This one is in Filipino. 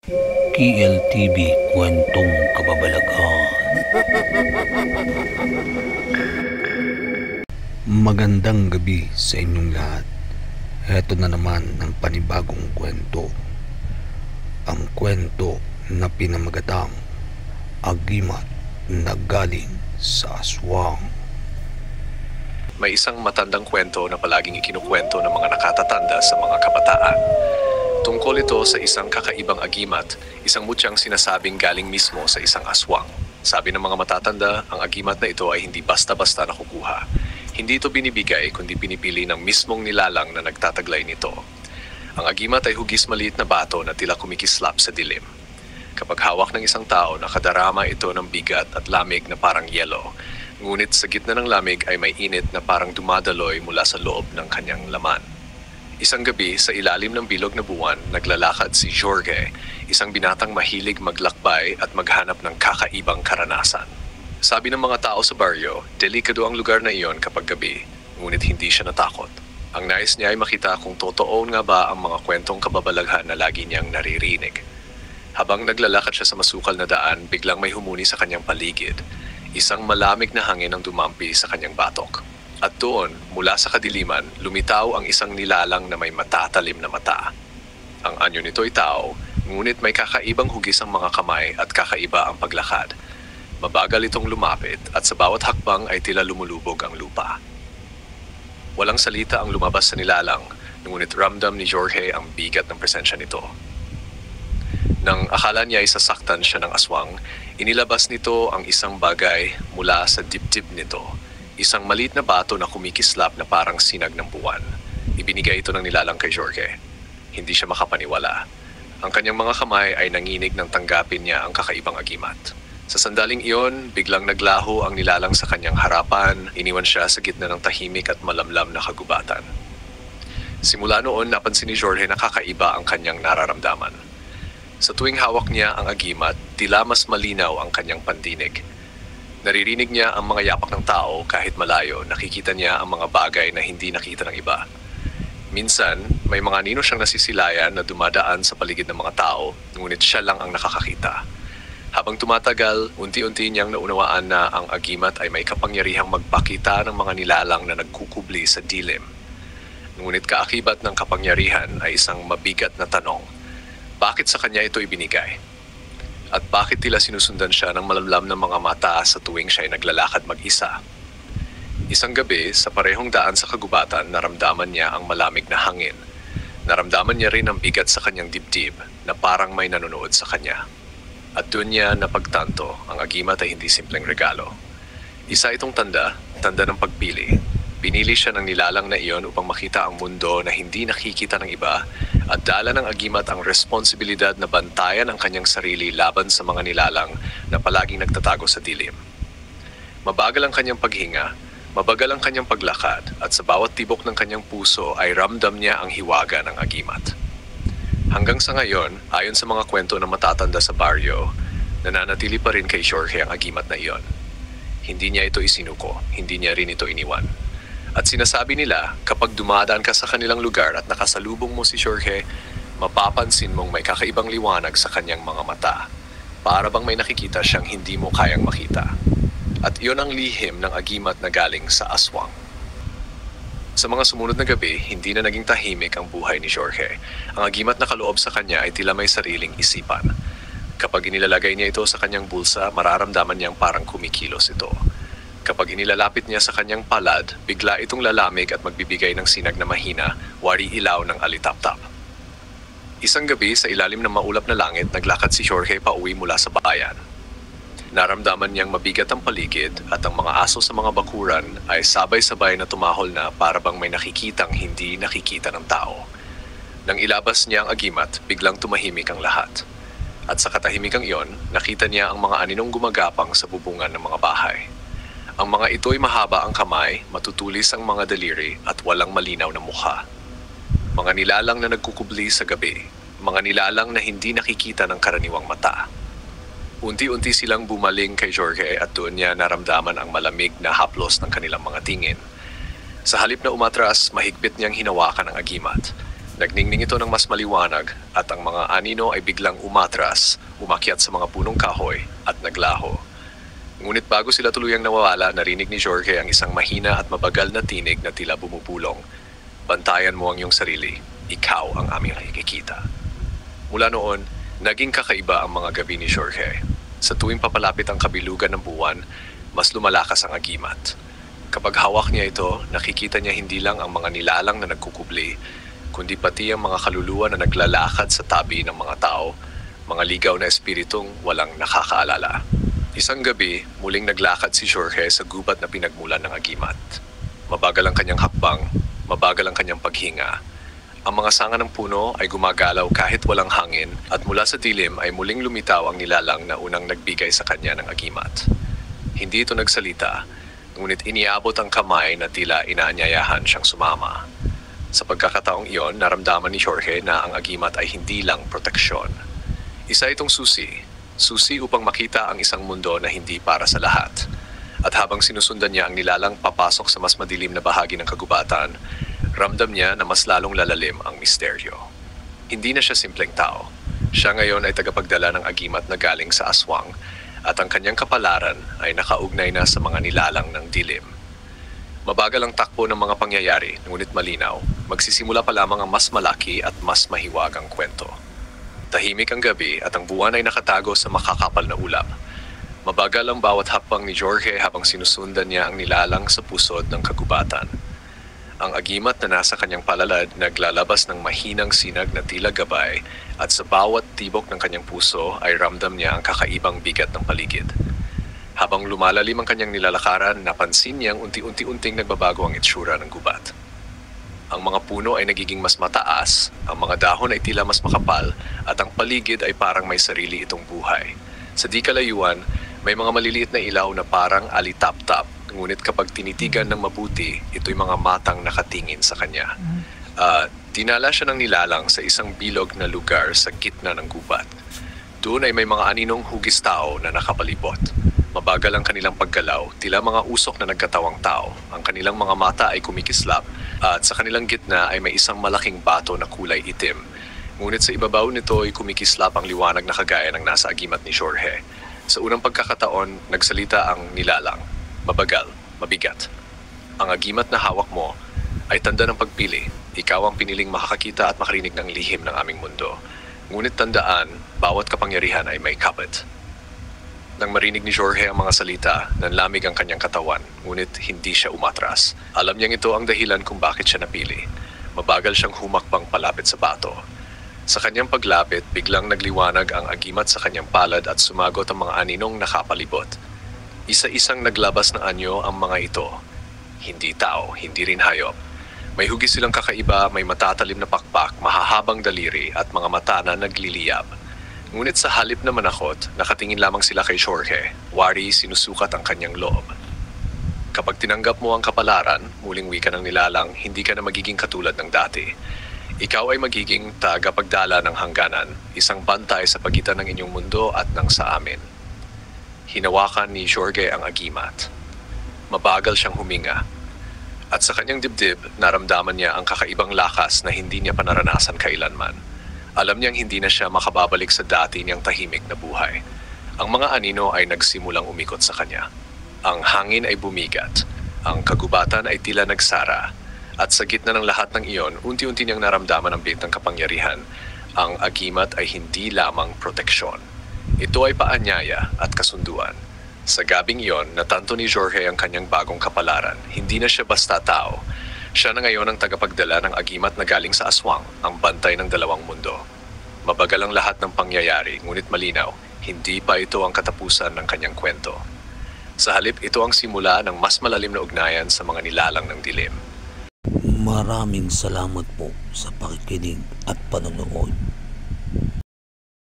KLTV Kwentong Kababalaghan. Magandang gabi sa inyong lahat. Heto na naman ang panibagong kwento. Ang kwento na pinamagatang Agimat na galing sa aswang. May isang matandang kwento na palaging ikinukwento ng mga nakatatanda sa mga kabataan. Tungkol ito sa isang kakaibang agimat, isang mutyang sinasabing galing mismo sa isang aswang. Sabi ng mga matatanda, ang agimat na ito ay hindi basta-basta nakukuha. Hindi ito binibigay kundi pinipili ng mismong nilalang na nagtataglay nito. Ang agimat ay hugis maliit na bato na tila kumikislap sa dilim. Kapag hawak ng isang tao, nakadarama ito ng bigat at lamig na parang yelo. Ngunit sa gitna ng lamig ay may init na parang dumadaloy mula sa loob ng kanyang laman. Isang gabi, sa ilalim ng bilog na buwan, naglalakad si Jorge, isang binatang mahilig maglakbay at maghanap ng kakaibang karanasan. Sabi ng mga tao sa baryo, delikado ang lugar na iyon kapag gabi, ngunit hindi siya natakot. Ang nais niya ay makita kung totoo nga ba ang mga kwentong kababalaghan na lagi niyang naririnig. Habang naglalakad siya sa masukal na daan, biglang may humuni sa kanyang paligid. Isang malamig na hangin ang dumampi sa kanyang batok. At doon, mula sa kadiliman, lumitaw ang isang nilalang na may matatalim na mata. Ang anyo nito ay tao, ngunit may kakaibang hugis ang mga kamay at kakaiba ang paglakad. Mabagal itong lumapit at sa bawat hakbang ay tila lumulubog ang lupa. Walang salita ang lumabas sa nilalang, ngunit ramdam ni Jorge ang bigat ng presensya nito. Nang akala niya ay sasaktan siya ng aswang, inilabas nito ang isang bagay mula sa dibdib nito. Isang maliit na bato na kumikislap na parang sinag ng buwan. Ibinigay ito ng nilalang kay Jorge. Hindi siya makapaniwala. Ang kanyang mga kamay ay nanginig nang tanggapin niya ang kakaibang agimat. Sa sandaling iyon, biglang naglaho ang nilalang sa kanyang harapan, iniwan siya sa gitna ng tahimik at malamlam na kagubatan. Simula noon, napansin ni Jorge na kakaiba ang kanyang nararamdaman. Sa tuwing hawak niya ang agimat, tila mas malinaw ang kanyang pandinig. Naririnig niya ang mga yapak ng tao kahit malayo, nakikita niya ang mga bagay na hindi nakita ng iba. Minsan, may mga anino siyang nasisilayan na dumadaan sa paligid ng mga tao, ngunit siya lang ang nakakakita. Habang tumatagal, unti-unti niyang naunawaan na ang agimat ay may kapangyarihang magpakita ng mga nilalang na nagkukubli sa dilim. Ngunit kaakibat ng kapangyarihan ay isang mabigat na tanong. Bakit sa kanya ito ibinigay? At bakit tila sinusundan siya ng malamlam ng mga mata sa tuwing siya ay naglalakad mag-isa? Isang gabi, sa parehong daan sa kagubatan, naramdaman niya ang malamig na hangin. Naramdaman niya rin ang bigat sa kanyang dibdib na parang may nanonood sa kanya. At doon niya napagtanto, ang agimat ay hindi simpleng regalo. Isa itong tanda ng pagpili. Pinili siya ng nilalang na iyon upang makita ang mundo na hindi nakikita ng iba at dala ng agimat ang responsibilidad na bantayan ang kanyang sarili laban sa mga nilalang na palaging nagtatago sa dilim. Mabagal ang kanyang paghinga, mabagal ang kanyang paglakad at sa bawat tibok ng kanyang puso ay ramdam niya ang hiwaga ng agimat. Hanggang sa ngayon, ayon sa mga kwento na matatanda sa baryo, nananatili pa rin kay Jorge ang agimat na iyon. Hindi niya ito isinuko, hindi niya rin ito iniwan. At sinasabi nila, kapag dumadaan ka sa kanilang lugar at nakasalubong mo si Jorge, mapapansin mong may kakaibang liwanag sa kanyang mga mata. Para bang may nakikita siyang hindi mo kayang makita. At iyon ang lihim ng agimat na galing sa aswang. Sa mga sumunod na gabi, hindi na naging tahimik ang buhay ni Jorge. Ang agimat na kaloob sa kanya ay tila may sariling isipan. Kapag inilalagay niya ito sa kanyang bulsa, mararamdaman niyang parang kumikilos ito. Kapag inilalapit niya sa kanyang palad, bigla itong lalamig at magbibigay ng sinag na mahina, wari ilaw ng alitaptap. Isang gabi, sa ilalim ng maulap na langit, naglakad si Jorge pauwi mula sa bayan. Naramdaman niyang mabigat ang paligid at ang mga aso sa mga bakuran ay sabay-sabay na tumahol na para bang may nakikitang hindi nakikita ng tao. Nang ilabas niya ang agimat, biglang tumahimik ang lahat. At sa katahimikang iyon, nakita niya ang mga aninong gumagapang sa bubungan ng mga bahay. Ang mga ito'y mahaba ang kamay, matutulis ang mga daliri at walang malinaw na mukha. Mga nilalang na nagkukubli sa gabi, mga nilalang na hindi nakikita ng karaniwang mata. Unti-unti silang bumaling kay Jorge at doon niya naramdaman ang malamig na haplos ng kanilang mga tingin. Sa halip na umatras, mahigpit niyang hinawakan ang agimat. Nagningning ito ng mas maliwanag at ang mga anino ay biglang umatras, umakyat sa mga punong kahoy at naglaho. Ngunit bago sila tuluyang nawawala, narinig ni Jorge ang isang mahina at mabagal na tinig na tila bumubulong. Bantayan mo ang iyong sarili, ikaw ang aming nakikita. Mula noon, naging kakaiba ang mga gabi ni Jorge. Sa tuwing papalapit ang kabilugan ng buwan, mas lumalakas ang agimat. Kapag hawak niya ito, nakikita niya hindi lang ang mga nilalang na nagkukubli, kundi pati ang mga kaluluwa na naglalakad sa tabi ng mga tao, mga ligaw na espiritong walang nakakaalala. Isang gabi, muling naglakad si Jorge sa gubat na pinagmulan ng agimat. Mabagal ang kanyang hakbang, mabagal ang kanyang paghinga. Ang mga sanga ng puno ay gumagalaw kahit walang hangin at mula sa dilim ay muling lumitaw ang nilalang na unang nagbigay sa kanya ng agimat. Hindi ito nagsalita, ngunit iniabot ang kamay na tila inaanyayahan siyang sumama. Sa pagkakataong iyon, naramdaman ni Jorge na ang agimat ay hindi lang proteksyon. Isa itong susi upang makita ang isang mundo na hindi para sa lahat. At habang sinusundan niya ang nilalang papasok sa mas madilim na bahagi ng kagubatan, ramdam niya na mas lalong lalalim ang misteryo. Hindi na siya simpleng tao. Siya ngayon ay tagapagdala ng agimat na galing sa aswang at ang kanyang kapalaran ay nakaugnay na sa mga nilalang ng dilim. Mabagal ang takbo ng mga pangyayari, ngunit malinaw, magsisimula pa lamang ang mas malaki at mas mahiwagang kwento. Tahimik ang gabi at ang buwan ay nakatago sa makakapal na ulap. Mabagal ang bawat hakbang ni Jorge habang sinusundan niya ang nilalang sa pusod ng kagubatan. Ang agimat na nasa kanyang palalad naglalabas ng mahinang sinag na tila gabay at sa bawat tibok ng kanyang puso ay ramdam niya ang kakaibang bigat ng paligid. Habang lumalalim ang kanyang nilalakaran, napansin niyang unti-unting nagbabago ang itsura ng gubat. Ang mga puno ay nagiging mas mataas, ang mga dahon ay tila mas makapal, at ang paligid ay parang may sarili itong buhay. Sa di kalayuan, may mga maliliit na ilaw na parang alitap-tap, ngunit kapag tinitigan ng mabuti, ito'y mga matang nakatingin sa kanya. Dinala siya ng nilalang sa isang bilog na lugar sa gitna ng gubat. Doon ay may mga aninong hugis tao na nakapalibot. Mabagal ang kanilang paggalaw, tila mga usok na nagkatawang tao. Ang kanilang mga mata ay kumikislap at sa kanilang gitna ay may isang malaking bato na kulay itim. Ngunit sa ibabaw nito ay kumikislap ang liwanag na kagaya ng nasa agimat ni Jorge. Sa unang pagkakataon, nagsalita ang nilalang. Mabagal, mabigat. Ang agimat na hawak mo ay tanda ng pagpili. Ikaw ang piniling makakakita at makarinig ng lihim ng aming mundo. Ngunit tandaan, bawat kapangyarihan ay may kapit. Nang marinig ni Jorge ang mga salita, nanlamig ang kanyang katawan, ngunit hindi siya umatras. Alam niyang ito ang dahilan kung bakit siya napili. Mabagal siyang humakbang palapit sa bato. Sa kanyang paglapit, biglang nagliwanag ang agimat sa kanyang palad at sumagot ang mga aninong nakapalibot. Isa-isang naglabas ng anyo ang mga ito. Hindi tao, hindi rin hayop. May hugis silang kakaiba, may matatalim na pakpak, mahahabang daliri at mga mata na nagliliyab. Ngunit sa halip na manakot, nakatingin lamang sila kay Jorge. Wari sinusukat ang kanyang loob. Kapag tinanggap mo ang kapalaran, muling wika ng nilalang, hindi ka na magiging katulad ng dati. Ikaw ay magiging tagapagdala ng hangganan, isang bantay sa pagitan ng inyong mundo at ng sa amin. Hinawakan ni Jorge ang agimat. Mabagal siyang huminga. At sa kanyang dibdib, naramdaman niya ang kakaibang lakas na hindi niya pa naranasan kailanman. Alam niyang hindi na siya makababalik sa dati niyang tahimik na buhay. Ang mga anino ay nagsimulang umikot sa kanya. Ang hangin ay bumigat. Ang kagubatan ay tila nagsara. At sa gitna ng lahat ng iyon, unti-unti niyang naramdaman ang bigat ng kapangyarihan. Ang agimat ay hindi lamang proteksyon. Ito ay paanyaya at kasunduan. Sa gabing iyon, natanto ni Jorge ang kanyang bagong kapalaran. Hindi na siya basta tao. Siya na ngayon ang tagapagdala ng agimat na galing sa aswang, ang bantay ng dalawang mundo. Mabagal ang lahat ng pangyayari, ngunit malinaw, hindi pa ito ang katapusan ng kanyang kwento. Sa halip, ito ang simula ng mas malalim na ugnayan sa mga nilalang ng dilim. Maraming salamat po sa pakikinig at panonood.